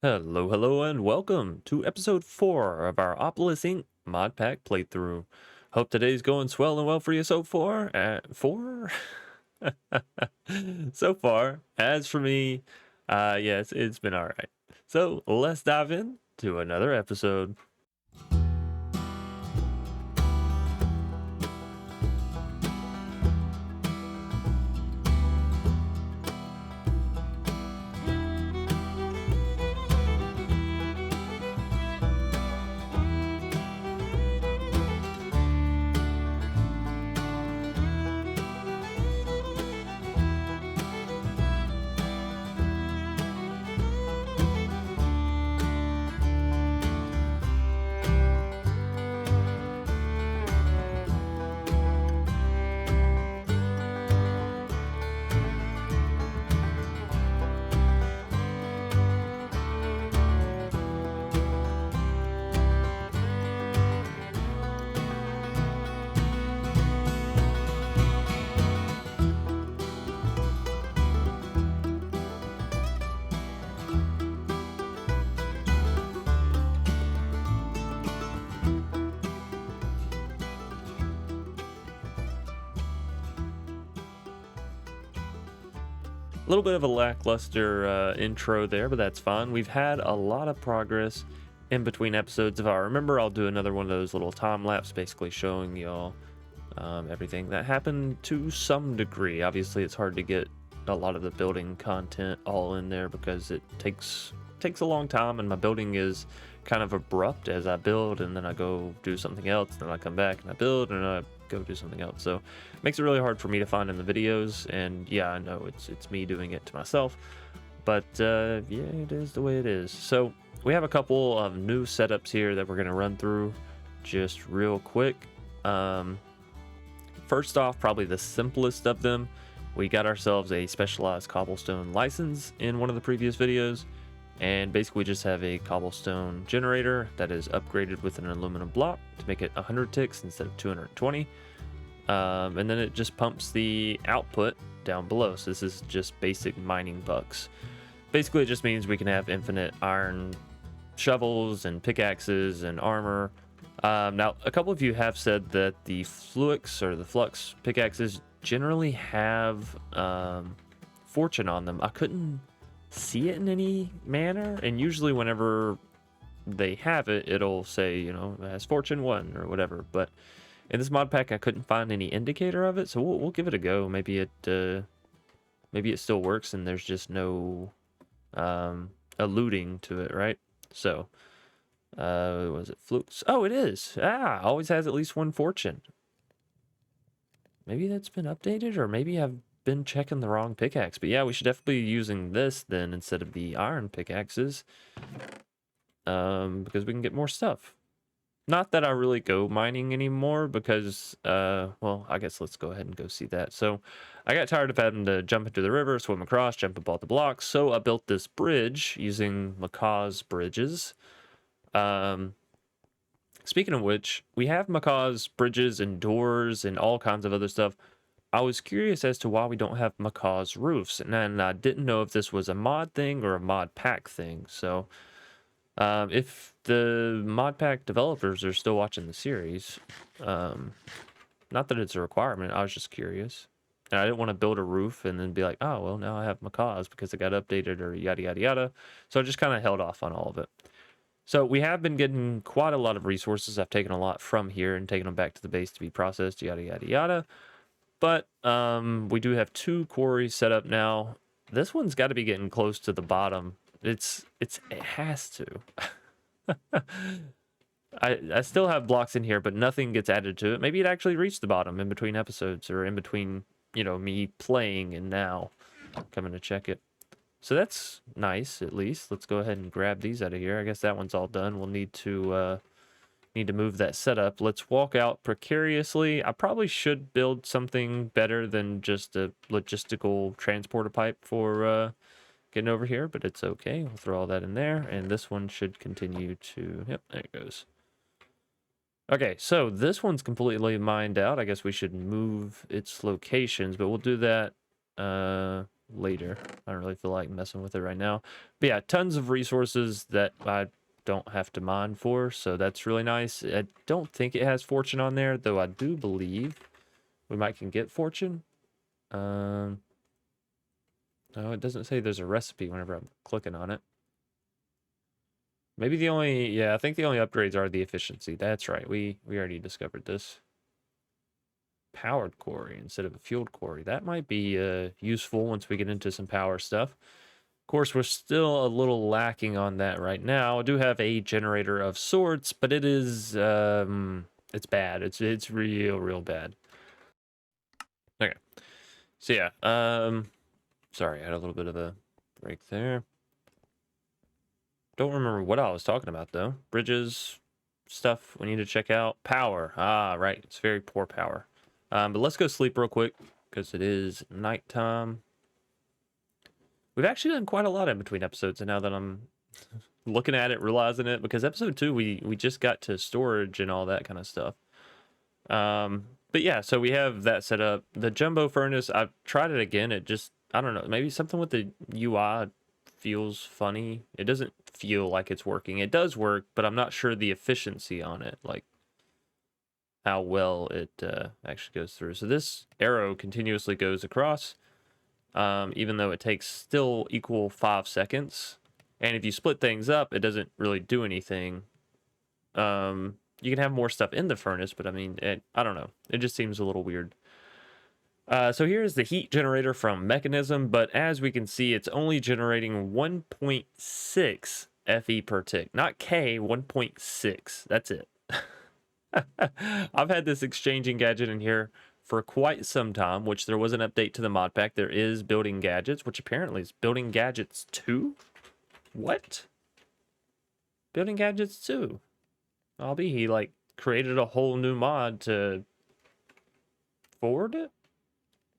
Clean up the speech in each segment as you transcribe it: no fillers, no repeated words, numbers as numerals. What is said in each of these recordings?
Hello, and welcome to episode 4 of our Opolis Inc. Modpack playthrough. Hope today's going swell and well for you so far. So far, as for me, yes, it's been alright. So let's dive in to another episode. A little bit of a lackluster intro there, but that's fine. We've had a lot of progress in between episodes. If I remember, I'll do another one of those little time lapse, basically showing y'all everything that happened to some degree. Obviously, it's hard to get a lot of the building content all in there because it takes a long time, and my building is kind of abrupt as I build, and then I go do something else, then I come back and I build, and I go do something else. So it makes it really hard for me to find in the videos, and yeah, I know it's me doing it to myself, but yeah, it is the way it is. So we have a couple of new setups here that we're going to run through just real quick. First off, probably the simplest of them, we got ourselves a specialized cobblestone license in one of the previous videos, and basically we just have a cobblestone generator that is upgraded with an aluminum block to make it 100 ticks instead of 220, and then it just pumps the output down below. So this is just basic mining bucks. Basically it just means we can have infinite iron shovels and pickaxes and armor. Now, a couple of you have said that the flux pickaxes generally have fortune on them. I couldn't see it in any manner, and usually whenever they have it, it'll say, you know, it has fortune 1 or whatever. But in this mod pack, I couldn't find any indicator of it, so we'll give it a go. Maybe it still works, and there's just no alluding to it, right? So. Was it flukes? Oh, it is. Always has at least one fortune. Maybe that's been updated, or maybe I've been checking the wrong pickaxe. But yeah, we should definitely be using this then instead of the iron pickaxes. Because we can get more stuff. Not that I really go mining anymore because, well, I guess let's go ahead and go see that. So I got tired of having to jump into the river, swim across, jump up all the blocks. So I built this bridge using Macaw's bridges. Speaking of which, we have Macaw's bridges and doors and all kinds of other stuff. I was curious as to why we don't have Macaw's roofs, and I didn't know if this was a mod thing or a mod pack thing. So, if the mod pack developers are still watching the series, not that it's a requirement, I was just curious. And I didn't want to build a roof and then be like, oh, well, now I have Macaw's because it got updated or yada, yada, yada. So I just kind of held off on all of it. So we have been getting quite a lot of resources. I've taken a lot from here and taken them back to the base to be processed, yada, yada, yada. But we do have 2 quarries set up now. This one's got to be getting close to the bottom. It has to. I still have blocks in here, but nothing gets added to it. Maybe it actually reached the bottom in between episodes, or in between, you know, me playing and now coming to check it. So that's nice, at least. Let's go ahead and grab these out of here. I guess that one's all done. We'll need to move that setup. Let's walk out precariously. I probably should build something better than just a logistical transporter pipe for getting over here, but it's okay. We'll throw all that in there, and this one should continue to... Yep, there it goes. Okay, so this one's completely mined out. I guess we should move its locations, but we'll do that later. I don't really feel like messing with it right now. But yeah, tons of resources that I don't have to mine for, so that's really nice. I don't think it has fortune on there, though I do believe we might can get fortune. No, it doesn't say there's a recipe whenever I'm clicking on it. Maybe the only, yeah, I think the only upgrades are the efficiency. That's right. We already discovered this. Powered quarry instead of a fueled quarry. That might be useful once we get into some power stuff. Of course, we're still a little lacking on that right now. I do have a generator of sorts, but it is it's bad. It's real bad. Okay. So yeah, sorry, I had a little bit of a break there. Don't remember what I was talking about though. Bridges, stuff we need to check out. Power. Ah, right. It's very poor power. But let's go sleep real quick because it is nighttime. We've actually done quite a lot in between episodes, and now that I'm looking at it, realizing it, because episode 2 we just got to storage and all that kind of stuff. But yeah, so we have that set up. The jumbo furnace, I've tried it again. It just, I don't know, maybe something with the UI feels funny. It doesn't feel like it's working. It does work, but I'm not sure the efficiency on it, like how well it actually goes through. So this arrow continuously goes across, even though it takes still equal 5 seconds. And if you split things up, it doesn't really do anything. You can have more stuff in the furnace, but I mean, I don't know. It just seems a little weird. So here's the heat generator from Mechanism, but as we can see, it's only generating 1.6 FE per tick. Not K, 1.6. That's it. I've had this exchanging gadget in here for quite some time, which there was an update to the mod pack. There is building gadgets, which apparently is building gadgets 2. What? Building gadgets 2. I'll be, he like created a whole new mod to forward it?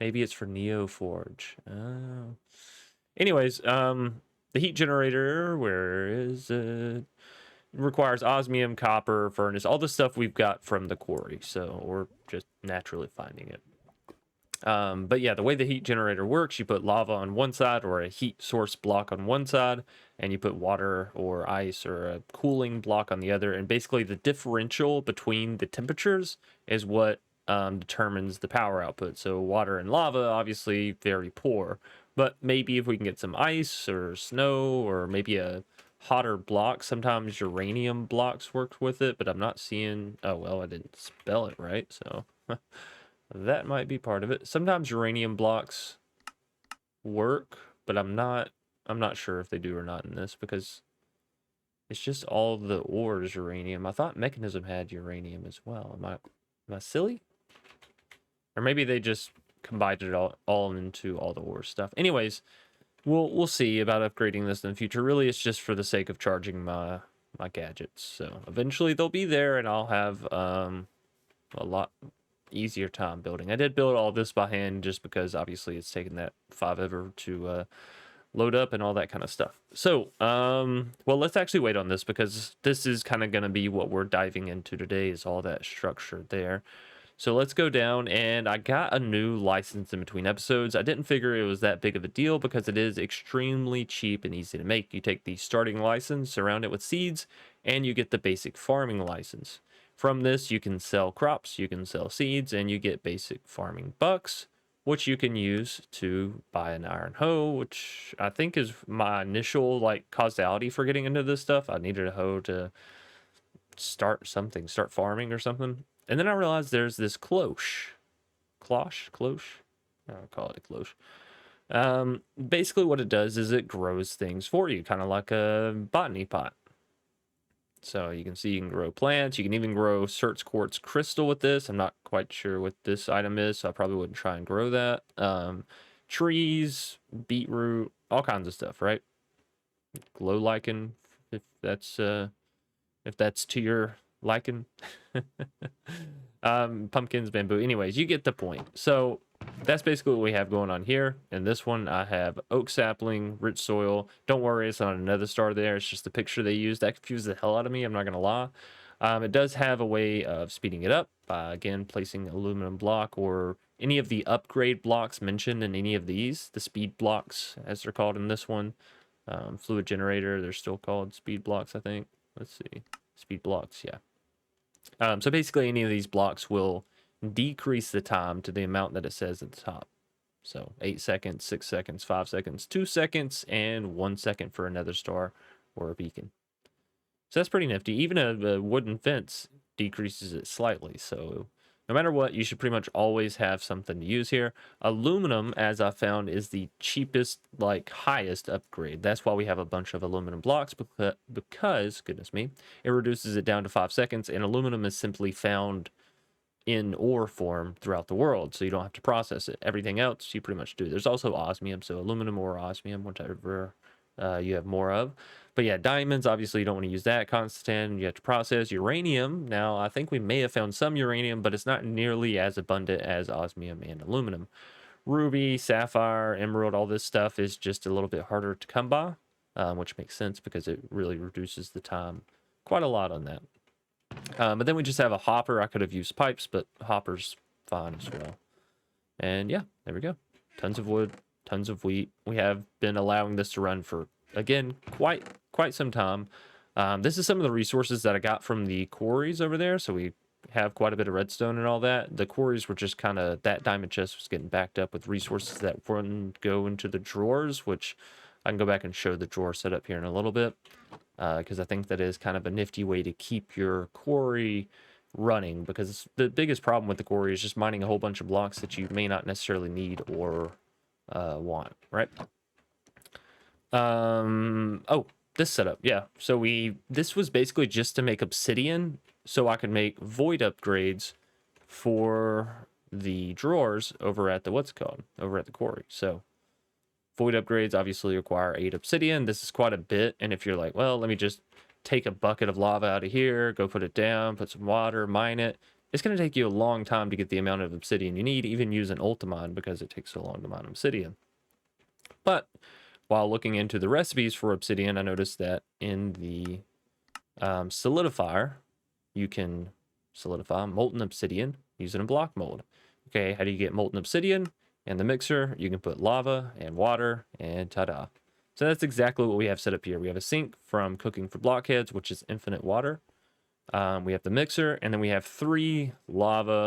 Maybe it's for NeoForge. Oh. Anyways, the heat generator, where is it? Requires osmium, copper, furnace, all the stuff we've got from the quarry. So we're just naturally finding it. But yeah, the way the heat generator works, you put lava on one side or a heat source block on one side, and you put water or ice or a cooling block on the other. And basically the differential between the temperatures is what determines the power output. So water and lava, obviously very poor, but maybe if we can get some ice or snow or maybe a hotter block, sometimes uranium blocks works with it, but I'm not seeing, oh, well, I didn't spell it right, so that might be part of it. Sometimes uranium blocks work, but I'm not sure if they do or not in this, because it's just all the ore is uranium. I thought Mechanism had uranium as well. Am I silly? Or maybe they just combined it all into all the ore stuff. Anyways, we'll see about upgrading this in the future. Really, it's just for the sake of charging my gadgets. So eventually they'll be there, and I'll have a lot easier time building. I did build all this by hand just because obviously it's taken that 5 ever to load up and all that kind of stuff. So, well, let's actually wait on this because this is kind of going to be what we're diving into today, is all that structure there. So let's go down, and I got a new license in between episodes. I didn't figure it was that big of a deal because it is extremely cheap and easy to make. You take the starting license, surround it with seeds, and you get the basic farming license. From this, you can sell crops, you can sell seeds, and you get basic farming bucks, which you can use to buy an iron hoe, which I think is my initial like causality for getting into this stuff. I needed a hoe to start farming or something. And then I realized there's this cloche. I'll call it a cloche. Basically what it does is it grows things for you, kind of like a botany pot. So you can see you can grow plants. You can even grow Certs quartz crystal with this. I'm not quite sure what this item is, so I probably wouldn't try and grow that. Trees, beetroot, all kinds of stuff, right? Glow lichen, if that's to your liking. Pumpkins, bamboo. Anyways, you get the point. So that's basically what we have going on here. In this one, I have oak sapling, rich soil. Don't worry, it's not another star there. It's just the picture they used. That confused the hell out of me. I'm not going to lie. It does have a way of speeding it up by, again, placing aluminum block or any of the upgrade blocks mentioned in any of these, the speed blocks, as they're called in this one. Fluid generator, they're still called speed blocks, I think. Let's see. Speed blocks, yeah. So basically, any of these blocks will decrease the time to the amount that it says at the top. So 8 seconds, 6 seconds, 5 seconds, 2 seconds, and 1 second for another star or a beacon. So that's pretty nifty. Even a wooden fence decreases it slightly. So no matter what, you should pretty much always have something to use here. Aluminum, as I found, is the cheapest, like highest upgrade. That's why we have a bunch of aluminum blocks, because goodness me, it reduces it down to 5 seconds, and aluminum is simply found in ore form throughout the world, so you don't have to process it. Everything else you pretty much do. There's also osmium, so aluminum or osmium, whatever you have more of. But yeah, diamonds, obviously you don't want to use that constant. You have to process uranium. Now, I think we may have found some uranium, but it's not nearly as abundant as osmium and aluminum. Ruby, sapphire, emerald, all this stuff is just a little bit harder to come by, which makes sense because it really reduces the time quite a lot on that. But then we just have a hopper. I could have used pipes, but hopper's fine as well. And yeah, there we go. Tons of wood, tons of wheat. We have been allowing this to run for, again, quite some time. This is some of the resources that I got from the quarries over there. So we have quite a bit of redstone and all that. The quarries were just kind of, that diamond chest was getting backed up with resources that wouldn't go into the drawers, which I can go back and show the drawer setup here in a little bit. Because I think that is kind of a nifty way to keep your quarry running, because the biggest problem with the quarry is just mining a whole bunch of blocks that you may not necessarily need or want, right? Oh, this setup, yeah. So this was basically just to make obsidian so I could make void upgrades for the drawers over at the over at the quarry. So void upgrades obviously require 8 obsidian. This is quite a bit. And if you're like, well, let me just take a bucket of lava out of here, go put it down, put some water, mine it, it's going to take you a long time to get the amount of obsidian you need, even use an ultimine, because it takes so long to mine obsidian. But while looking into the recipes for obsidian, I noticed that in the solidifier, you can solidify molten obsidian using a block mold. Okay, how do you get molten obsidian? In the mixer, you can put lava and water, and ta-da. So that's exactly what we have set up here. We have a sink from cooking for blockheads, which is infinite water. We have the mixer, and then we have 3 fluid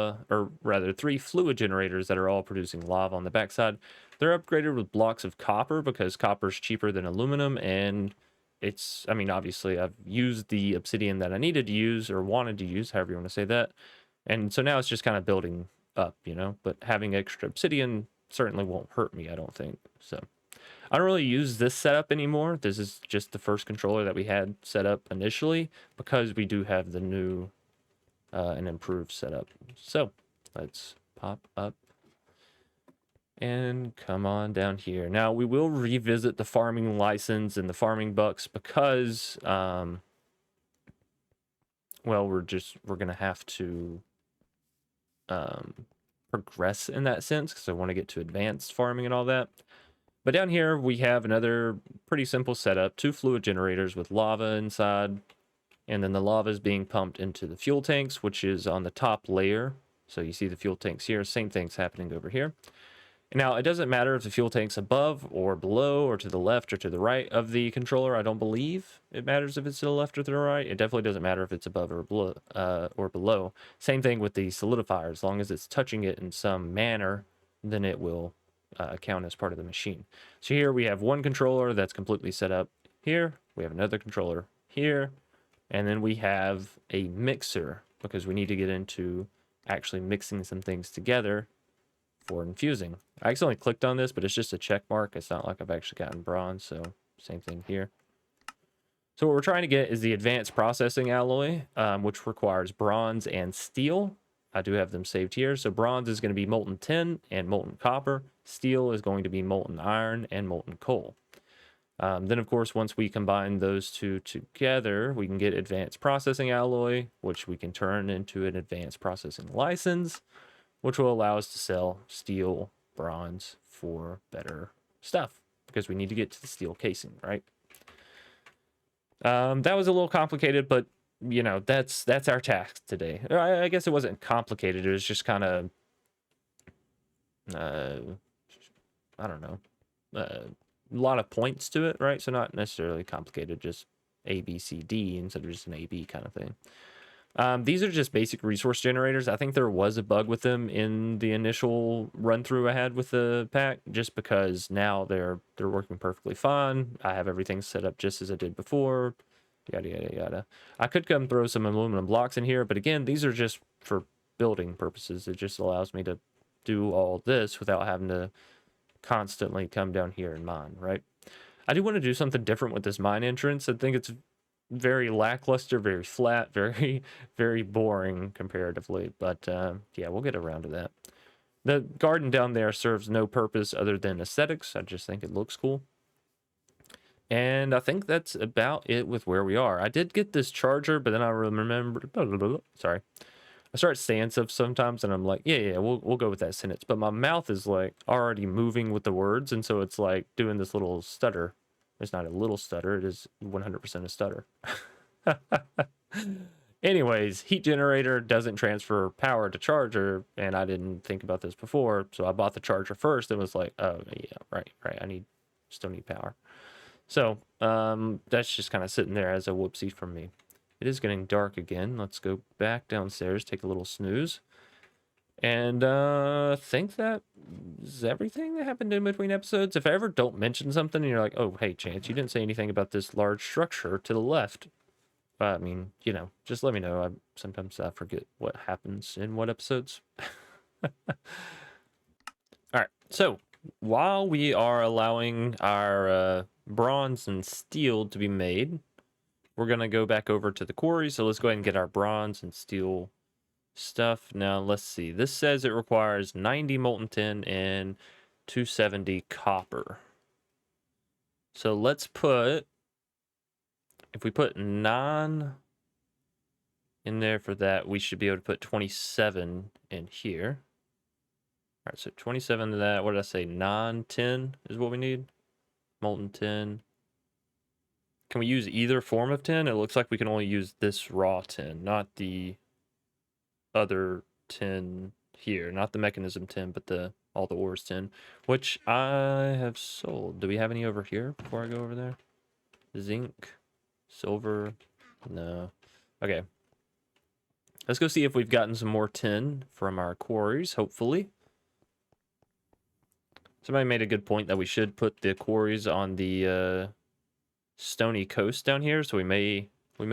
generators that are all producing lava on the backside. They're upgraded with blocks of copper because copper is cheaper than aluminum, and it's, I mean, obviously I've used the obsidian that I needed to use, or wanted to use, however you want to say that. And so now it's just kind of building up, you know, but having extra obsidian certainly won't hurt me, I don't think. So I don't really use this setup anymore. This is just the first controller that we had set up initially, because we do have the new and improved setup. So let's pop up and come on down here. Now we will revisit the farming license and the farming bucks because well, we're gonna have to progress in that sense, because I want to get to advanced farming and all that. But down here we have another pretty simple setup, 2 fluid generators with lava inside, and then the lava is being pumped into the fuel tanks, which is on the top layer. So you see the fuel tanks here, same thing's happening over here. Now, it doesn't matter if the fuel tank's above or below or to the left or to the right of the controller. I don't believe it matters if it's to the left or to the right. It definitely doesn't matter if it's above or below. Same thing with the solidifier. As long as it's touching it in some manner, then it will count as part of the machine. So here we have one controller that's completely set up here. We have another controller here. And then we have a mixer, because we need to get into actually mixing some things together for infusing. I accidentally clicked on this, but it's just a check mark. It's not like I've actually gotten bronze, so same thing here. So what we're trying to get is the advanced processing alloy, which requires bronze and steel. I do have them saved here. So bronze is going to be molten tin and molten copper. Steel is going to be molten iron and molten coal. Then, of course, once we combine those two together, we can get advanced processing alloy, which we can turn into an advanced processing license, which will allow us to sell steel, bronze for better stuff, because we need to get to the steel casing, right? That was a little complicated, but, you know, that's our task today. I guess it wasn't complicated. It was just kind of I don't know, a lot of points to it, right? So not necessarily complicated, just A, B, C, D instead of just an A, B kind of thing. These are just basic resource generators. I think there was a bug with them in the initial run through I had with the pack, just because now they're working perfectly fine. I have everything set up just as I did before. Yada yada yada. I could come throw some aluminum blocks in here, but again, these are just for building purposes. It just allows me to do all this without having to constantly come down here and mine, right? I do want to do something different with this mine entrance. I think it's very lackluster, very flat, very boring comparatively. But yeah, we'll get around to that. The garden down there serves no purpose other than aesthetics. I just think it looks cool. And I think that's about it with where we are. I did get this charger, but then I remembered, sorry. I start saying stuff sometimes and I'm like, yeah, we'll go with that sentence. But my mouth is like already moving with the words. And so it's like doing this little stutter. It's not a little stutter. It is 100% a stutter. Anyways, heat generator doesn't transfer power to charger. And I didn't think about this before. So I bought the charger first and was like, oh yeah, right. Still need power. So that's just kind of sitting there as a whoopsie from me. It is getting dark again. Let's go back downstairs, take a little snooze. And I think that is everything that happened in between episodes. If I ever don't mention something and you're like, oh, hey, Chance, you didn't say anything about this large structure to the left. I mean, you know, just let me know. Sometimes I forget what happens in what episodes. All right, so while we are allowing our bronze and steel to be made, we're going to go back over to the quarry. So let's go ahead and get our bronze and steel stuff. Now, let's see. This says it requires 90 molten tin and 270 copper. So let's put, if we put 9 in there for that, we should be able to put 27 in here. All right, so 27 to that. What did I say? 9, 10 is what we need. Molten tin. Can we use either form of tin? It looks like we can only use this raw tin, not the other tin here. Not the mechanism tin, but all the ores tin, which I have sold. Do we have any over here before I go over there? Zinc, silver, no. Okay. Let's go see if we've gotten some more tin from our quarries, hopefully. Somebody made a good point that we should put the quarries on the stony coast down here, so we may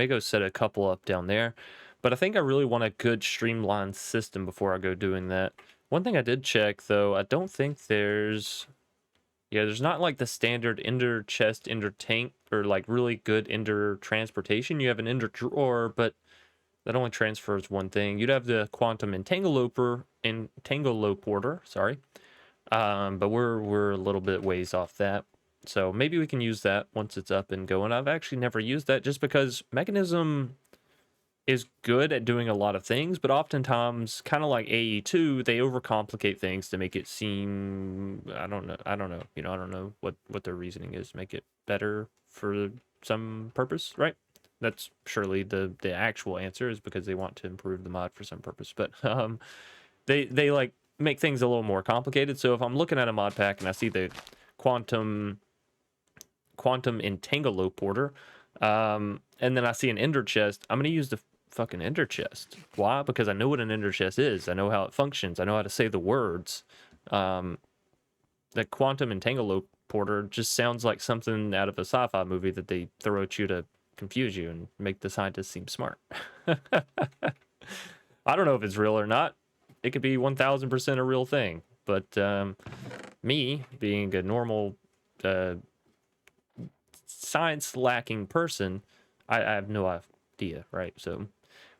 go set a couple up down there. But I think I really want a good streamlined system before I go doing that. One thing I did check though, I don't think there's not like the standard ender chest, ender tank, or like really good ender transportation. You have an ender drawer, but that only transfers one thing. You'd have the quantum entangloporter, sorry. But we're a little bit ways off that. So maybe we can use that once it's up and going. I've actually never used that just because mechanism is good at doing a lot of things, but oftentimes, kind of like AE2, they overcomplicate things to make it seem, I don't know, you know, I don't know what their reasoning is, make it better for some purpose, right? That's surely the actual answer, is because they want to improve the mod for some purpose, but they like make things a little more complicated. So if I'm looking at a mod pack and I see the quantum entangloporter, and then I see an ender chest, I'm going to use the fucking ender chest. Why? Because I know what an ender chest is. I know how it functions. I know how to say the words. The quantum entangloporter just sounds like something out of a sci-fi movie that they throw at you to confuse you and make the scientists seem smart. I don't know if it's real or not. It could be 1000% a real thing. But me, being a normal science lacking person, I have no idea, right? So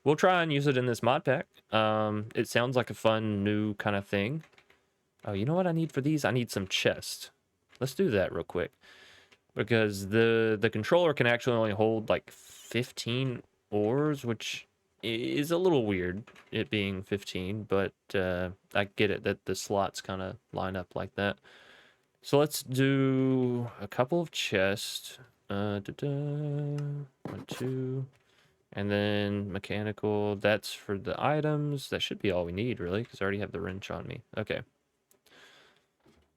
we'll try and use it in this mod pack. It sounds like a fun new kind of thing. Oh, you know what I need for these? I need some chest. Let's do that real quick, because the controller can actually only hold like 15 ores, which is a little weird, it being 15, but I get it that the slots kind of line up like that. So let's do a couple of chests. 1, 2, and then mechanical. That's for the items. That should be all we need, really, because I already have the wrench on me. Okay.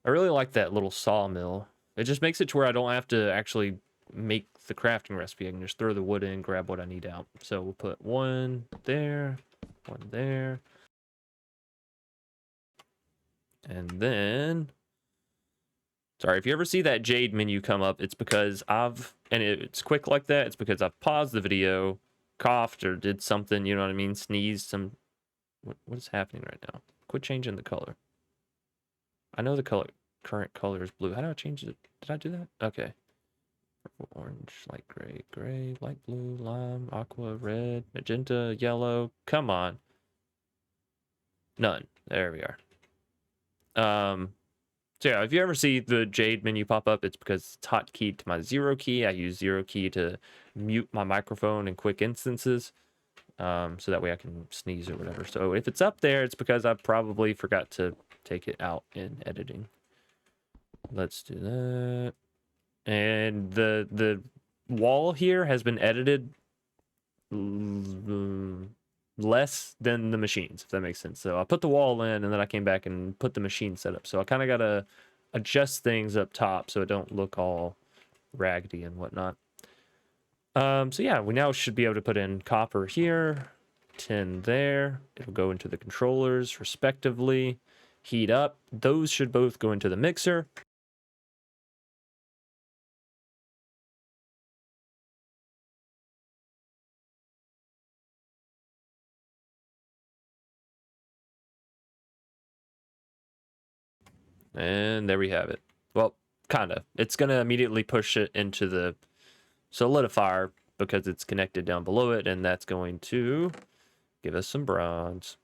I really like that little sawmill. It just makes it to where I don't have to actually make the crafting recipe. I can just throw the wood in, grab what I need out. So we'll put one there, one there. And then, sorry, if you ever see that Jade menu come up, it's because it's quick like that, it's because I've paused the video, coughed or did something, you know what I mean, sneezed what is happening right now? Quit changing the color. I know the current color is blue. How do I change it? Did I do that? Okay. Purple, orange, light gray, light blue, lime, aqua, red, magenta, yellow. Come on. None. There we are. So yeah, if you ever see the Jade menu pop up, it's because it's hotkeyed to my 0 key. I use 0 key to mute my microphone in quick instances, so that way I can sneeze or whatever. So if it's up there, it's because I probably forgot to take it out in editing. Let's do that. And the wall here has been edited less than the machines, if that makes sense. So I put the wall in, and then I came back and put the machine set up. So I kind of got to adjust things up top so it don't look all raggedy and whatnot. So yeah, we now should be able to put in copper here, tin there. It'll go into the controllers respectively. Heat up. Those should both go into the mixer. And there we have it. Well, kind of. It's going to immediately push it into the solidifier because it's connected down below it, and that's going to give us some bronze.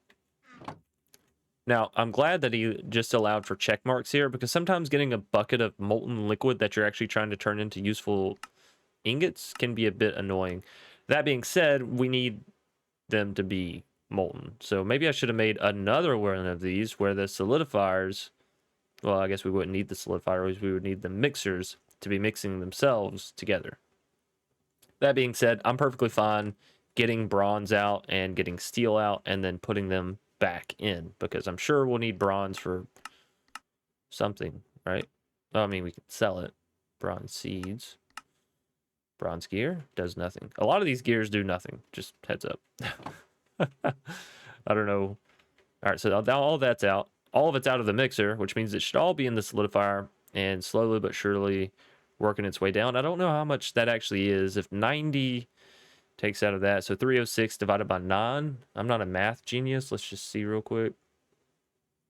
Now, I'm glad that he just allowed for check marks here, because sometimes getting a bucket of molten liquid that you're actually trying to turn into useful ingots can be a bit annoying. That being said, we need them to be molten. So maybe I should have made another one of these where the solidifiers, well, I guess we wouldn't need the solidifiers, we would need the mixers to be mixing themselves together. That being said, I'm perfectly fine getting bronze out and getting steel out and then putting them back in, because I'm sure we'll need bronze for something, right? I mean, we can sell it. Bronze seeds. Bronze gear does nothing. A lot of these gears do nothing. Just heads up. I don't know. All right, so now all that's out. All of it's out of the mixer, which means it should all be in the solidifier and slowly but surely working its way down. I don't know how much that actually is. If 90 takes out of that, so 306 divided by 9. I'm not a math genius. Let's just see real quick.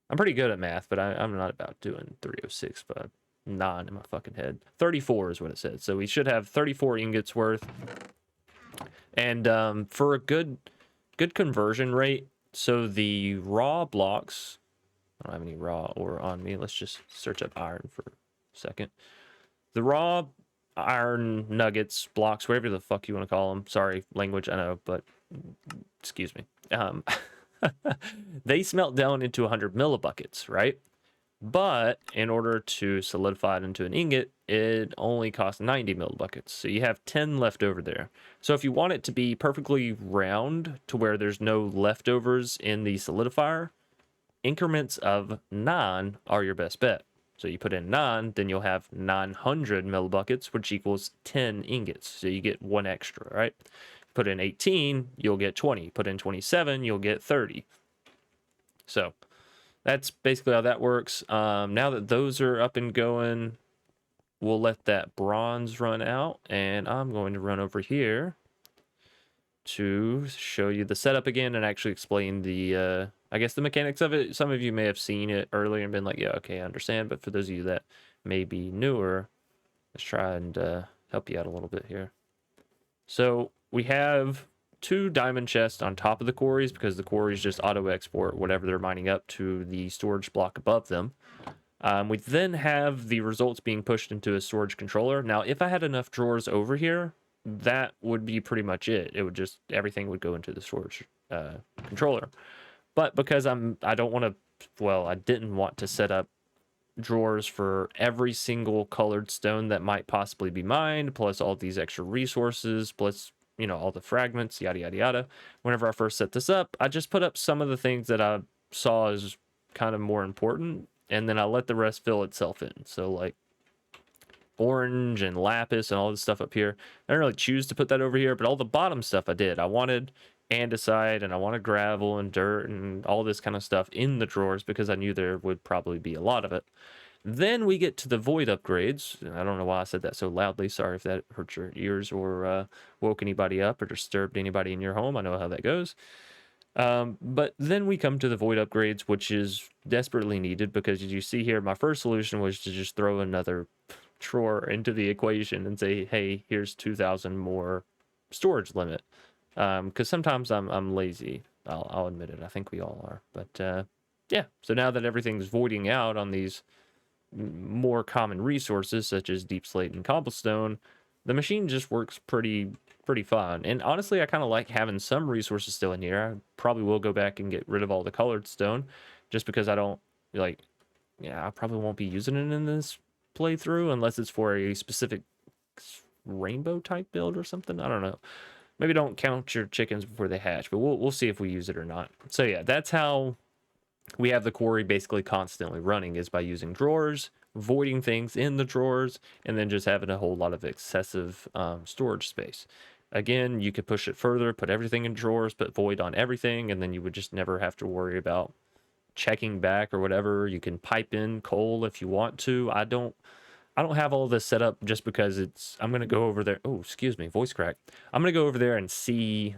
I'm pretty good at math, but I'm not about doing 306 by 9 in my fucking head. 34 is what it said. So we should have 34 ingots worth. And for a good conversion rate, so the raw blocks, I don't have any raw ore on me. Let's just search up iron for a second. The raw iron nuggets, blocks, whatever the fuck you want to call them. Sorry, language, I know, but excuse me. They smelt down into 100 millibuckets, right? But in order to solidify it into an ingot, it only costs 90 millibuckets. So you have 10 left over there. So if you want it to be perfectly round to where there's no leftovers in the solidifier, increments of 9 are your best bet. So you put in 9, then you'll have 900 millibuckets, which equals 10 ingots. So you get 1 extra, right? Put in 18, you'll get 20. Put in 27, you'll get 30. So that's basically how that works. Now that those are up and going, we'll let that bronze run out, and I'm going to run over here to show you the setup again and actually explain the I guess the mechanics of it. Some of you may have seen it earlier and been like, yeah, okay, I understand. But for those of you that may be newer, let's try and help you out a little bit here. So we have 2 diamond chests on top of the quarries, because the quarries just auto export whatever they're mining up to the storage block above them. We then have the results being pushed into a storage controller. Now, if I had enough drawers over here, that would be pretty much it. It would just, everything would go into the storage controller. But because I don't want to, well, I didn't want to set up drawers for every single colored stone that might possibly be mined, plus all these extra resources, plus, you know, all the fragments, yada, yada, yada. Whenever I first set this up, I just put up some of the things that I saw as kind of more important. and then I let the rest fill itself in. So like orange and lapis and all this stuff up here. I didn't really choose to put that over here, but all the bottom stuff I did. I wanted andesite and I wanted gravel and dirt and all this kind of stuff in the drawers because I knew there would probably be a lot of it. Then we get to the void upgrades. I don't know why I said that so loudly. Sorry if that hurt your ears or woke anybody up or disturbed anybody in your home. I know how that goes. But then we come to the void upgrades, which is desperately needed because as you see here, my first solution was to just throw another drawer into the equation and say, hey, here's 2,000 more storage limit. Because sometimes I'm lazy. I'll admit it. I think we all are. But yeah, so now that everything's voiding out on these more common resources such as deep slate and cobblestone, the machine just works pretty fine. And honestly, I kind of like having some resources still in here. I probably will go back and get rid of all the colored stone just because I don't like, yeah, I probably won't be using it in this playthrough unless it's for a specific rainbow type build or something. I don't know. Maybe don't count your chickens before they hatch, but we'll see if we use it or not. So yeah, that's how we have the quarry basically constantly running, is by using drawers, voiding things in the drawers, and then just having a whole lot of excessive storage space. Again, you could push it further, put everything in drawers, put void on everything, and then you would just never have to worry about checking back or whatever. You can pipe in coal if you want to. I don't have all this set up just because I'm going to go over there. Oh, excuse me, voice crack. I'm going to go over there and see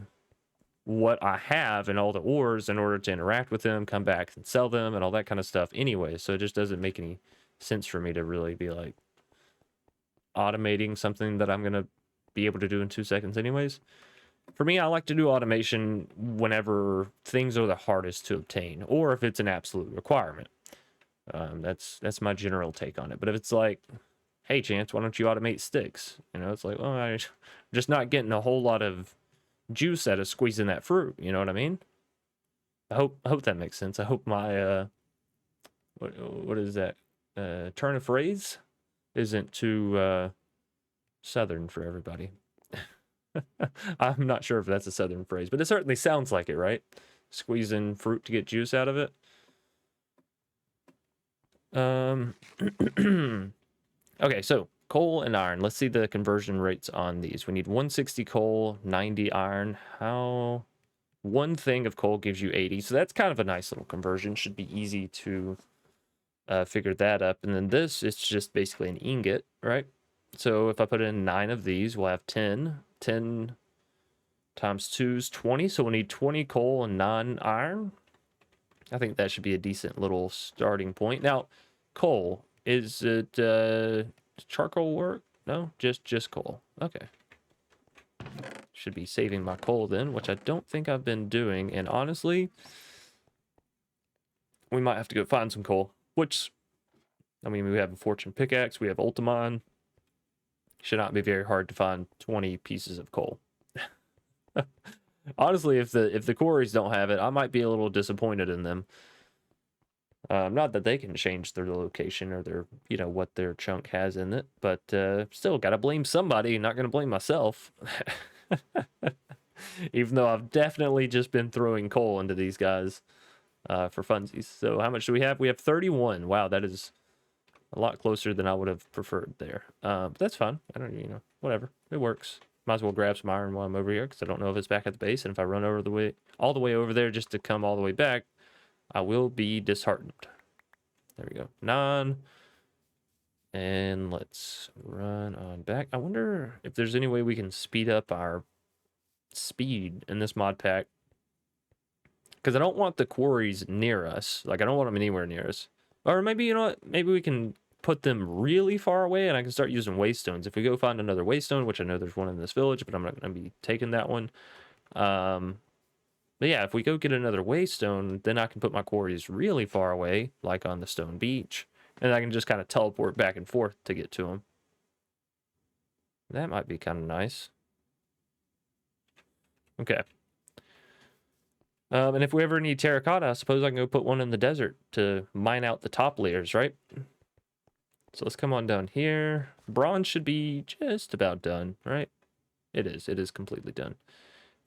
what I have and all the ores in order to interact with them, come back and sell them and all that kind of stuff anyway. So it just doesn't make any sense for me to really be like automating something that I'm going to be able to do in 2 seconds anyways. For me, I like to do automation whenever things are the hardest to obtain or if it's an absolute requirement. That's my general take on it. But if it's like, hey, Chance, why don't you automate sticks? You know, it's like, well, I'm just not getting a whole lot of juice out of squeezing that fruit. You know what I mean? I hope that makes sense. I hope my what is that? Turn of phrase isn't too southern for everybody. I'm not sure if that's a southern phrase, but it certainly sounds like it, right? Squeezing fruit to get juice out of it. Okay, so coal and iron. Let's see the conversion rates on these. We need 160 coal, 90 iron. How? One thing of coal gives you 80, so that's kind of a nice little conversion. Should be easy to figure that up. And then this is just basically an ingot, right? So if I put in 9 of these, we'll have 10. 10 times 2 is 20, so we'll need 20 coal and 9 iron. I think that should be a decent little starting point. Now, coal, is it charcoal work? No, just coal. Okay. Should be saving my coal then, which I don't think I've been doing. And honestly, we might have to go find some coal, which, I mean, we have a fortune pickaxe, we have Ultimon. Should not be very hard to find 20 pieces of coal. Honestly, if the quarries don't have it, I might be a little disappointed in them. Not that they can change their location or their, you know, what their chunk has in it, but still gotta blame somebody. Not gonna blame myself. Even though I've definitely just been throwing coal into these guys for funsies. So how much do we have? We have 31. Wow, that is a lot closer than I would have preferred there. But that's fine. I don't, you know, whatever. It works. Might as well grab some iron while I'm over here because I don't know if it's back at the base. And if I run all the way over there just to come all the way back, I will be disheartened. There we go. 9. And let's run on back. I wonder if there's any way we can speed up our speed in this mod pack. Because I don't want the quarries near us. Like, I don't want them anywhere near us. Or maybe, you know what? Maybe we can put them really far away and I can start using waystones. If we go find another waystone, which I know there's one in this village, but I'm not going to be taking that one. But yeah, if we go get another waystone, then I can put my quarries really far away, like on the stone beach. And I can just kind of teleport back and forth to get to them. That might be kind of nice. Okay. And if we ever need terracotta, I suppose I can go put one in the desert to mine out the top layers, right? So let's come on down here. Bronze should be just about done, right? It is. It is completely done.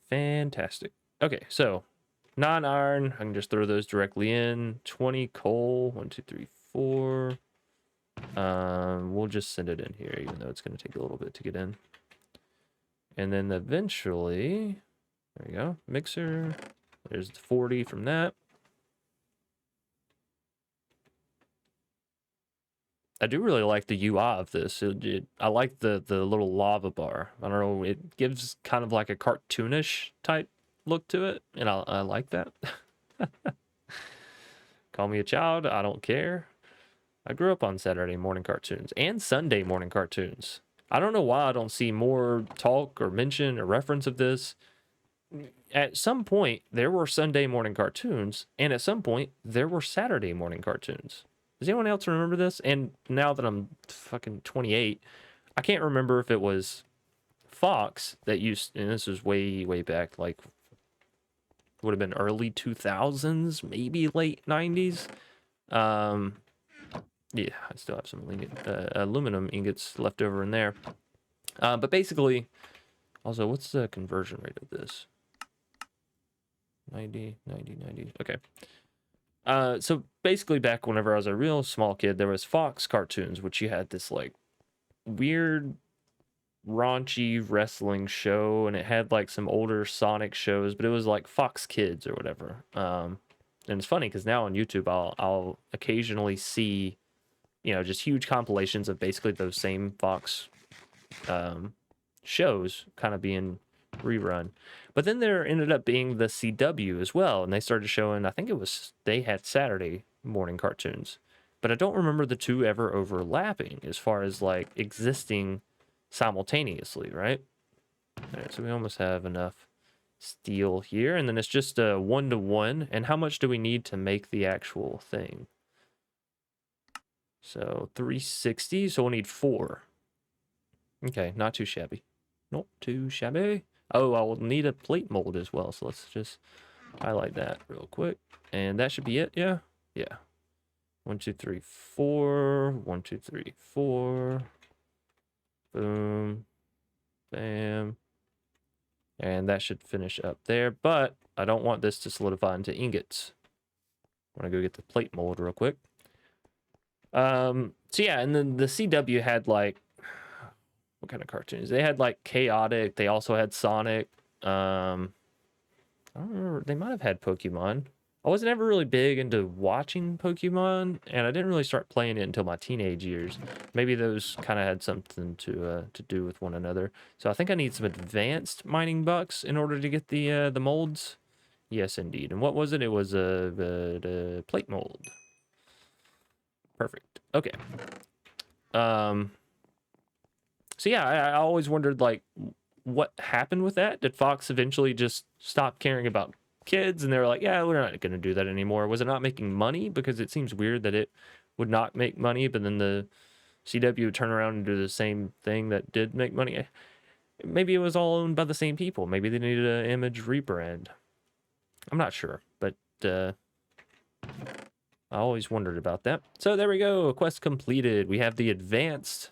Fantastic. Okay, so 9 iron. I can just throw those directly in. 20 coal. 1, 2, 3, 4. We'll just send it in here, even though it's going to take a little bit to get in. And then eventually, there we go, mixer. There's the 40 from that. I do really like the UI of this. I like the little lava bar. I don't know, it gives kind of like a cartoonish type look to it, and I like that. Call me a child, I don't care. I grew up on Saturday morning cartoons and Sunday morning cartoons. I don't know why I don't see more talk or mention or reference of this. At some point, there were Sunday morning cartoons, and at some point, there were Saturday morning cartoons. Does anyone else remember this? And now that I'm fucking 28, I can't remember if it was Fox that used, and this was way, way back, like, would have been early 2000s, maybe late 90s. Yeah, I still have some aluminum ingots left over in there. But basically, also, what's the conversion rate of this? 90, 90, 90. Okay. So basically back whenever I was a real small kid, there was Fox cartoons, which you had this like weird raunchy wrestling show, and it had like some older Sonic shows, but it was like Fox Kids or whatever. And it's funny because now on YouTube, I'll occasionally see, you know, just huge compilations of basically those same Fox shows kind of being rerun. But then there ended up being the CW as well, and they started showing, I think it was, they had Saturday morning cartoons, but I don't remember the two ever overlapping as far as like existing simultaneously, right? All right, so we almost have enough steel here, and then it's just a 1-to-1. And how much do we need to make the actual thing? So 360, so we'll need 4. Okay, not too shabby. Not too shabby. Oh, I will need a plate mold as well, so let's just highlight that real quick. And that should be it, yeah? Yeah. 1, 2, 3, 4. 1, 2, 3, 4. Boom. Bam. And that should finish up there, but I don't want this to solidify into ingots. I want to go get the plate mold real quick. So yeah, and then the CW had like, what kind of cartoons? They had like Chaotic. They also had Sonic. I don't remember. They might have had Pokemon. I wasn't ever really big into watching Pokemon, and I didn't really start playing it until my teenage years. Maybe those kind of had something to do with one another. So I think I need some advanced mining bucks in order to get the molds. Yes, indeed. And what was it? It was a plate mold. Perfect. Okay. So yeah, I always wondered like what happened with that. Did Fox eventually just stop caring about kids, and they were like, yeah, we're not going to do that anymore? Was it not making money? Because it seems weird that it would not make money, but then the CW would turn around and do the same thing that did make money. Maybe it was all owned by the same people. Maybe they needed an image rebrand. I'm not sure, but I always wondered about that. So there we go. Quest completed. We have the advanced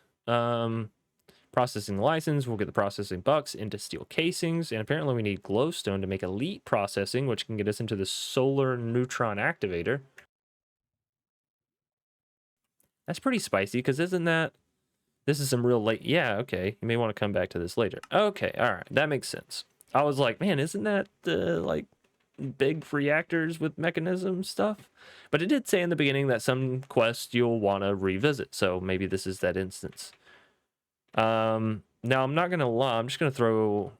processing license. We'll get the processing bucks into steel casings, and apparently we need glowstone to make elite processing, which can get us into the solar neutron activator. That's pretty spicy, because isn't that, this is some real late, yeah, okay, you may want to come back to this later. Okay, all right, that makes sense. I was like, man, isn't that like big reactors with mechanism stuff? But it did say in the beginning that some quests you'll want to revisit, so maybe this is that instance. Now I'm not gonna lie, I'm just gonna throw,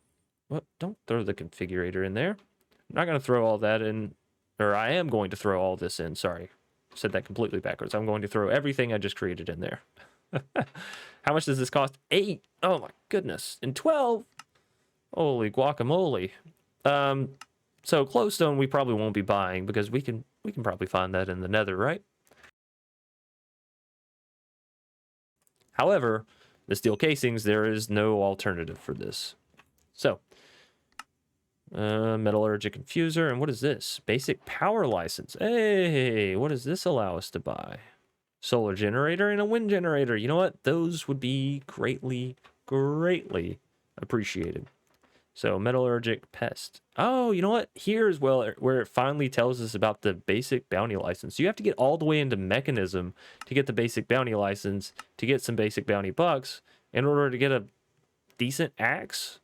what, don't throw the configurator in there. I'm not gonna throw all that in, or I am going to throw all this in, sorry, said that completely backwards. I'm going to throw everything I just created in there. How much does this cost? 8. Oh my goodness. And 12. Holy guacamole. So glowstone we probably won't be buying, because we can probably find that in the nether, right? However, the steel casings, there is no alternative for this. So, metallurgic infuser, and what is this? Basic power license. Hey, what does this allow us to buy? Solar generator and a wind generator. You know what? Those would be greatly, greatly appreciated. So Metallurgic Pest. Oh, you know what? Here's where it finally tells us about the basic bounty license. You have to get all the way into Mechanism to get the basic bounty license, to get some basic bounty bucks, in order to get a decent axe.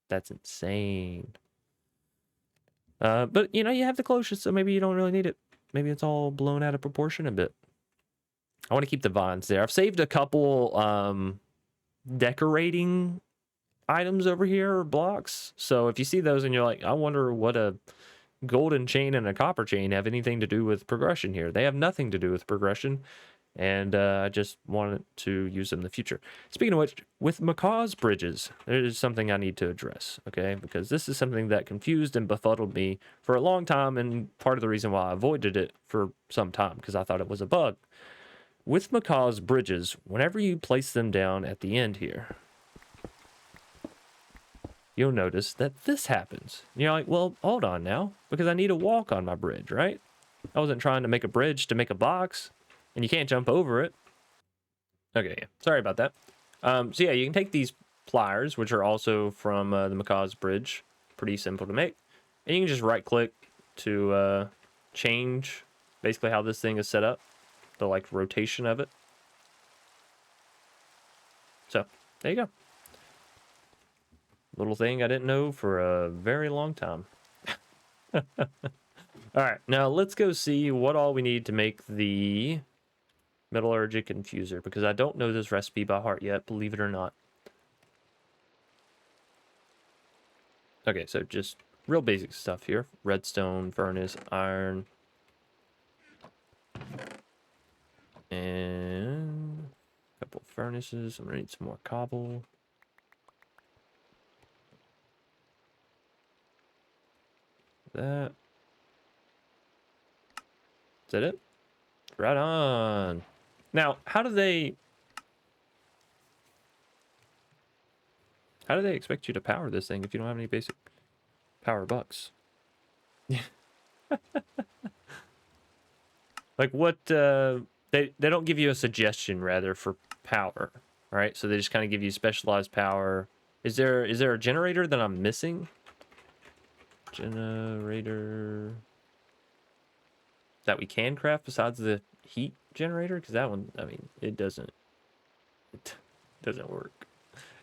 That's insane. But, you know, you have the cloches, so maybe you don't really need it. Maybe it's all blown out of proportion a bit. I want to keep the vines there. I've saved a couple decorating items over here, or blocks. So if you see those and you're like, I wonder what a golden chain and a copper chain have anything to do with progression here. They have nothing to do with progression. And I just wanted to use them in the future. Speaking of which, with Macaw's bridges, there is something I need to address, okay? Because this is something that confused and befuddled me for a long time, and part of the reason why I avoided it for some time, because I thought it was a bug. With Macaw's bridges, whenever you place them down at the end here, you'll notice that this happens. And you're like, well, hold on now, because I need a walk on my bridge, right? I wasn't trying to make a bridge to make a box. And you can't jump over it. Okay, yeah. Sorry about that. So yeah, you can take these pliers, which are also from the Macaw's bridge. Pretty simple to make. And you can just right-click to change basically how this thing is set up. The, like, rotation of it. So, there you go. Little thing I didn't know for a very long time. Alright, now let's go see what all we need to make the Metallurgic infuser, because I don't know this recipe by heart yet, believe it or not. Okay, so just real basic stuff here. Redstone, furnace, iron. And a couple of furnaces. I'm gonna need some more cobble. That. Is that it? Right on. Now, how do they expect you to power this thing if you don't have any basic power bucks? Like what they don't give you a suggestion rather for power, right? So they just kind of give you specialized power. Is there a generator that I'm missing? Generator that we can craft besides the heat generator? Because that one, I mean, it doesn't work.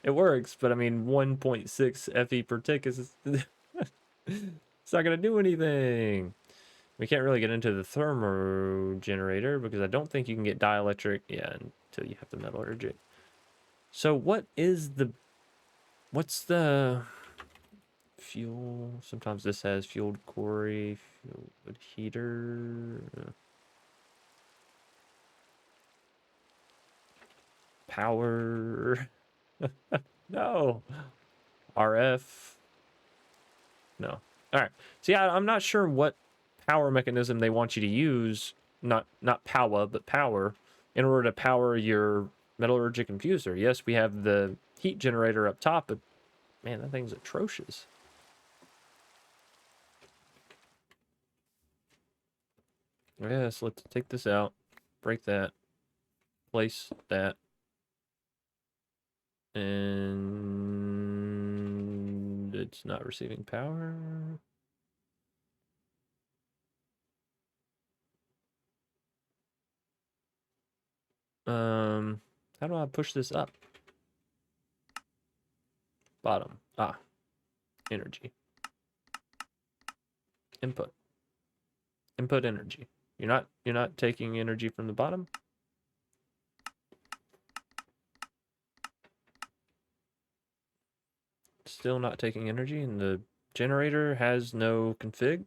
It works, but I mean 1.6 FE per tick is it's not gonna do anything. We can't really get into the thermo generator because I don't think you can get dielectric, yeah, until you have the metallurgic. So what's the fuel? Sometimes this has fueled quarry, fueled heater, power. No. RF. No. All right. So yeah, I'm not sure what power mechanism they want you to use. Not power, but power, in order to power your metallurgic infuser. Yes, we have the heat generator up top, but man, that thing's atrocious. Yes, let's take this out. Break that. Place that. And it's not receiving power. How do I push this up? Bottom. Ah. Energy. Input. Input energy. You're not taking energy from the bottom? Still not taking energy, and the generator has no config.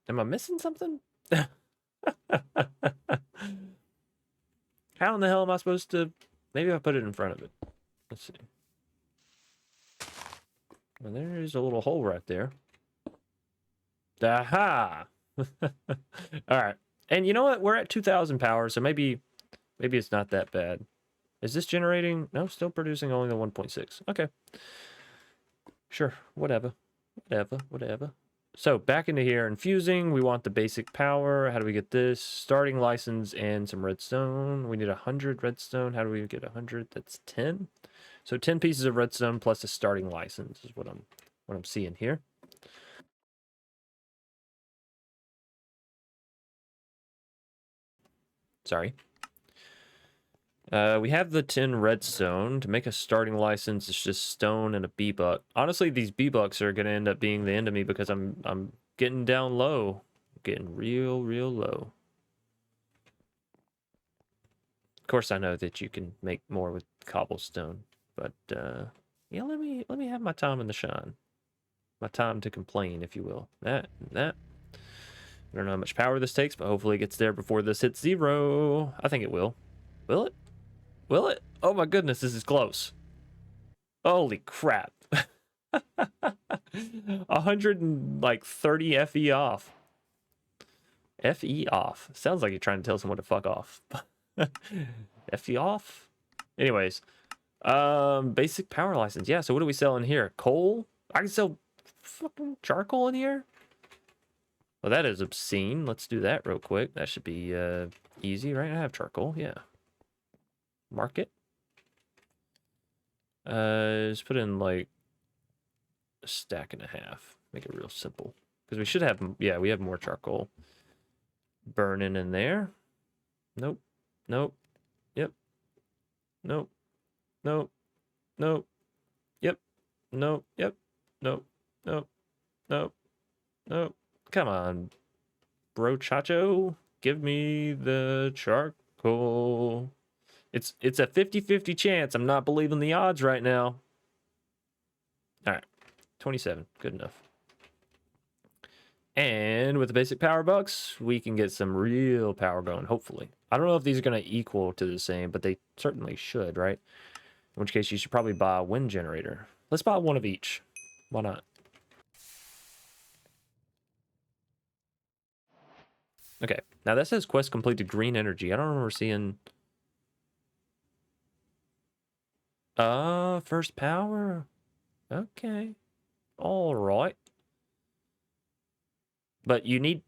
Am I missing something? How in the hell am I supposed to... Maybe I put it in front of it. Let's see. Well, there's a little hole right there. Aha! Alright. And you know what? We're at 2,000 power, so maybe it's not that bad. Is this generating? No, still producing only the 1.6. Okay. Sure, whatever. So back into here, infusing, we want the basic power. How do we get this? Starting license and some redstone. We need 100 redstone. How do we get 100? That's 10. So 10 pieces of redstone plus a starting license is what I'm seeing here. Sorry. We have the 10 redstone. To make a starting license, it's just stone and a B-buck. Honestly, these B-bucks are going to end up being the end of me because I'm getting down low. Getting real low. Of course, I know that you can make more with cobblestone, but yeah, let me have my time in the shine. My time to complain, if you will. That. I don't know how much power this takes, but hopefully it gets there before this hits 0. I think it will. Will it? Will it? Oh my goodness, this is close. Holy crap. 130 FE off. FE off. Sounds like you're trying to tell someone to fuck off. FE off? Anyways. Basic power license. Yeah, so what do we sell in here? Coal? I can sell fucking charcoal in here? Well, that is obscene. Let's do that real quick. That should be easy, right? I have charcoal, yeah. Market. Just put in like a stack and a half. Make it real simple. Because we should have, yeah, we have more charcoal burning in there. Nope. Nope. Yep. Nope. Nope. Nope. Yep. Nope. Yep. Nope. Nope. Nope. Nope. Come on, bro chacho. Give me the charcoal. It's a 50-50 chance. I'm not believing the odds right now. All right. 27. Good enough. And with the basic power bucks, we can get some real power going, hopefully. I don't know if these are going to equal to the same, but they certainly should, right? In which case, you should probably buy a wind generator. Let's buy one of each. Why not? Okay. Now, that says quest completed green energy. I don't remember seeing... first power? Okay. All right. But you need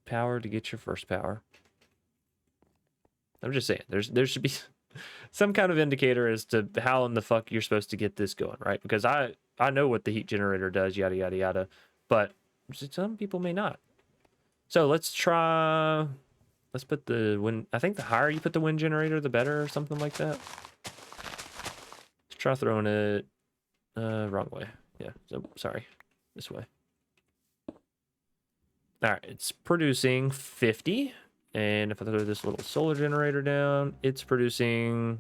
power to get your first power. I'm just saying, there should be some kind of indicator as to how in the fuck you're supposed to get this going, right? Because I know what the heat generator does, yada yada yada, but some people may not. So let's try. Let's put the wind. I think the higher you put the wind generator, the better, or something like that. Let's try throwing it wrong way. Yeah. So sorry, this way. All right, it's producing 50. And if I throw this little solar generator down, it's producing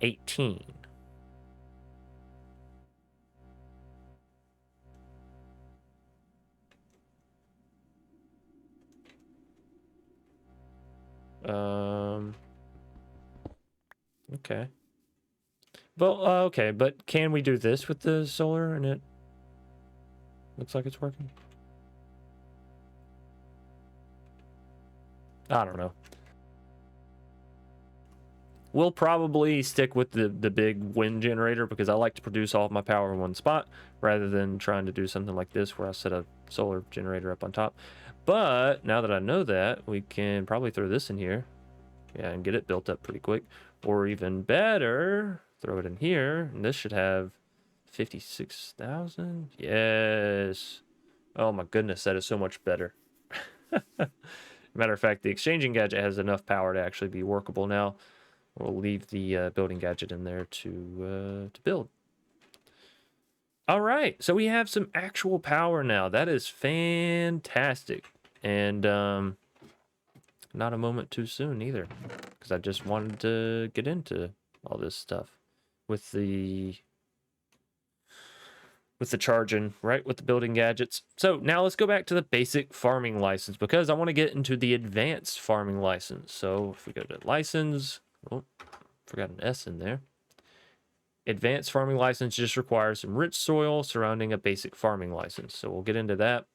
18. Okay. Well, okay, but can we do this with the solar and it looks like it's working? I don't know. We'll probably stick with the big wind generator because I like to produce all of my power in one spot rather than trying to do something like this where I set a solar generator up on top. But now that I know that, we can probably throw this in here. Yeah, and get it built up pretty quick. Or even better, throw it in here. And this should have 56,000. Yes. Oh my goodness, that is so much better. Matter of fact, the exchanging gadget has enough power to actually be workable now. We'll leave the building gadget in there to build. All right, so we have some actual power now. That is fantastic. And not a moment too soon either, because I just wanted to get into all this stuff with the charging, right, with the building gadgets. So now let's go back to the basic farming license because I want to get into the advanced farming license. So if we go to license, oh, forgot an S in there. Advanced farming license just requires some rich soil surrounding a basic farming license. So we'll get into that.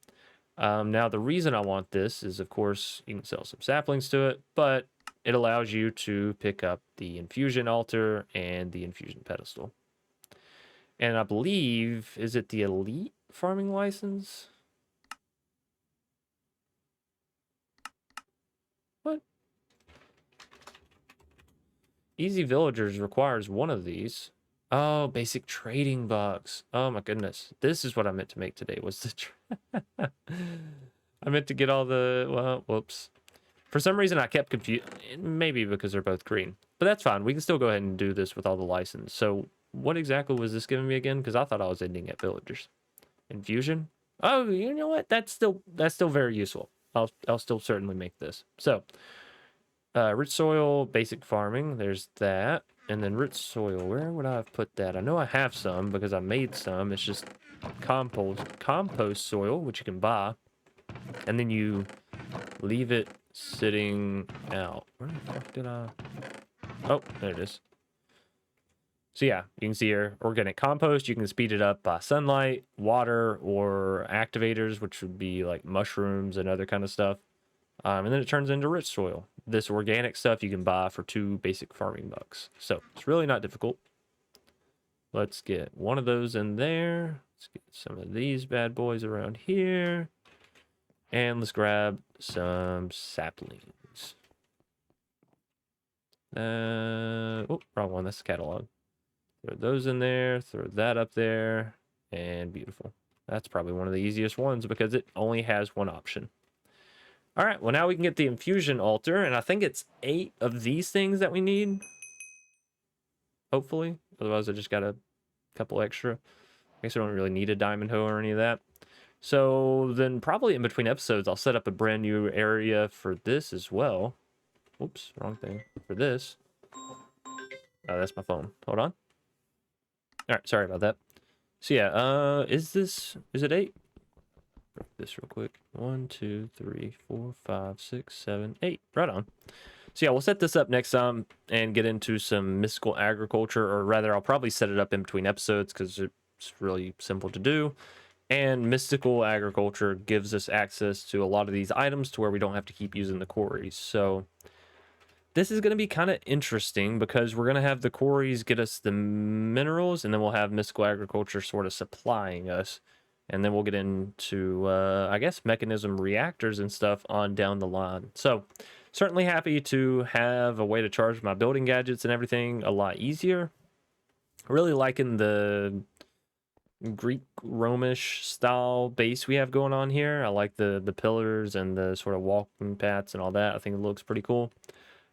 Now, the reason I want this is, of course, you can sell some saplings to it, but it allows you to pick up the infusion altar and the infusion pedestal. And I believe, is it the elite farming license? What? Easy Villagers requires one of these. Oh, basic trading box. Oh my goodness. This is what I meant to make today, was the I meant to get all the, well, whoops. For some reason I kept confused, maybe because they're both green. But that's fine. We can still go ahead and do this with all the license. So what exactly was this giving me again? Because I thought I was ending at villagers. Infusion? Oh, you know what? That's still very useful. I'll still certainly make this. So rich soil, basic farming, there's that. And then rich soil, where would I have put that? I know I have some because I made some. It's just compost soil, which you can buy. And then you leave it sitting out. Where the fuck did I? Oh, there it is. So yeah, you can see here, organic compost. You can speed it up by sunlight, water, or activators, which would be like mushrooms and other kind of stuff. And then it turns into rich soil. This organic stuff you can buy for 2 basic farming bucks. So it's really not difficult. Let's get one of those in there. Let's get some of these bad boys around here. And let's grab some saplings. Oh, wrong one. That's the catalog. Throw those in there. Throw that up there. And beautiful. That's probably one of the easiest ones because it only has one option. All right, well, now we can get the infusion altar, and I think it's 8 of these things that we need. Hopefully. Otherwise, I just got a couple extra. I guess I don't really need a diamond hoe or any of that. So then probably in between episodes, I'll set up a brand new area for this as well. Oops, wrong thing. For this. Oh, that's my phone. Hold on. All right, sorry about that. So yeah, is it 8? This real quick. 1, 2, 3, 4, 5, 6, 7, 8. Right on. So yeah, we'll set this up next time and get into some mystical agriculture, or rather, I'll probably set it up in between episodes because it's really simple to do. And mystical agriculture gives us access to a lot of these items to where we don't have to keep using the quarries. So this is going to be kind of interesting because we're going to have the quarries get us the minerals, and then we'll have mystical agriculture sort of supplying us. And then we'll get into, I guess, mechanism reactors and stuff on down the line. So certainly happy to have a way to charge my building gadgets and everything a lot easier. Really liking the Greek Romish style base we have going on here. I like the pillars and the sort of walking paths and all that. I think it looks pretty cool.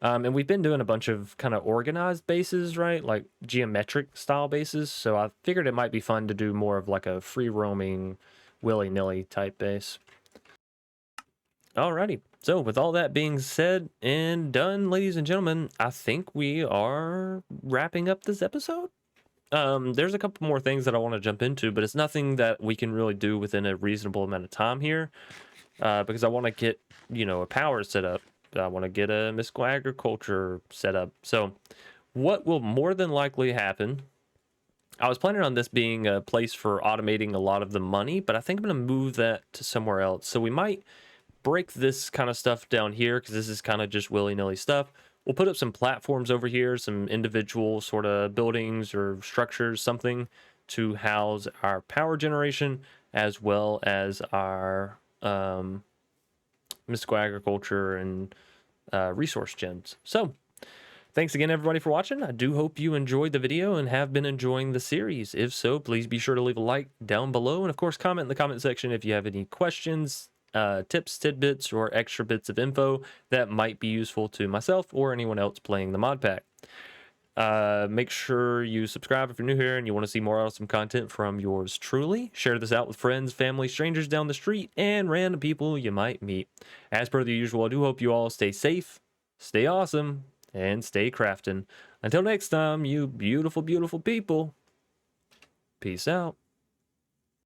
And we've been doing a bunch of kind of organized bases, right? Like geometric style bases. So I figured it might be fun to do more of like a free roaming, willy-nilly type base. Alrighty. So with all that being said and done, ladies and gentlemen, I think we are wrapping up this episode. There's a couple more things that I want to jump into, but it's nothing that we can really do within a reasonable amount of time here. Because I want to get, a power set up. I want to get a mystical agriculture set up. So what will more than likely happen, I was planning on this being a place for automating a lot of the money, but I think I'm going to move that to somewhere else. So we might break this kind of stuff down here because this is kind of just willy-nilly stuff. We'll put up some platforms over here, some individual sort of buildings or structures, something to house our power generation as well as our mystical agriculture and resource gens. So thanks again, everybody, for watching. I do hope you enjoyed the video and have been enjoying the series. If so, please be sure to leave a like down below, and of course comment in the comment section if you have any questions, tips, tidbits, or extra bits of info that might be useful to myself or anyone else playing the mod pack. Make sure you subscribe if you're new here and you want to see more awesome content from yours truly. Share this out with friends, family, strangers down the street, and random people you might meet. As per the usual, I do hope you all stay safe, stay awesome, and stay crafting. Until next time, you beautiful, beautiful people. Peace out.